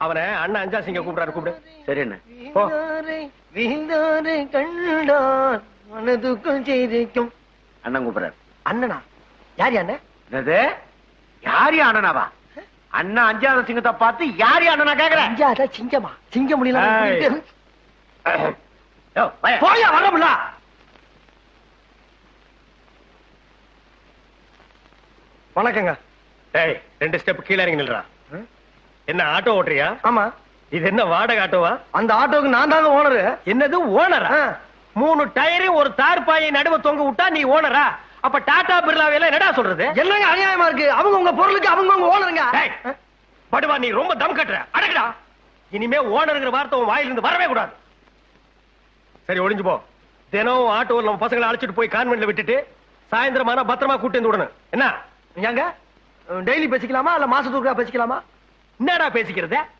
அவனை அண்ணன் அஞ்சா சிங்க கூப்பிடாரு, கூப்பிடு. சரி அண்ணா. போ. வீழ்ந்தாரை கண்டார் மனதுக்குள் செய்திக்கும். அண்ணன் கூப்பிடுறாரு. அண்ணனா? யார் அண்ணன்? என்னது? யார் அண்ணனாவா? அண்ணா அஞ்சாவது சிங்கத்தை பார்த்து யார் அண்ணனா கேக்குற? அஞ்சாத சிங்கமா? சிங்க முடியல. போயா வரமுல. வணக்கங்க. டேய், 2 ஸ்டெப் கீழ இறங்கி நில்றா. என்ன ஆட்டோ ஓட்டுறியா? ஆமா. இது என்ன வாடகை ஆட்டோவா? அந்த ஆட்டோக்கு நான் தாங்க ஓனரு. என்னது ஓனரா? 3 டயரு ஒரு தார்பாயை நடுவ தொங்க விட்டா நீ ஓனரா? அப்ப டாடா பிர்லாவேல என்னடா சொல்றது? என்னங்க அநியாயமா இருக்கு? அவங்க உங்க பொருளுக்கு அவங்க உங்க ஓனருங்க. டேய், படுவா, நீ ரொம்ப தம் கட்டுற. அடக்குடா. இனிமே ஓனர்ங்கிற வார்த்தை உன் வாயிலிருந்து வரவே கூடாது. சரி, ஒளிஞ்சு போ. தினம் ஆட்டோவில் நம்ம பசங்களை அழைச்சிட்டு போய் கான்வென்ட்ல விட்டுட்டு சாயந்தரமான பத்திரமா கூட்டி வந்து விடணும். என்ன ஏங்க டெய்லி பேசிக்கலாமா இல்ல மாசத்துக்கு பேசிக்கலாமா? என்னடா பேசிக்கிறது?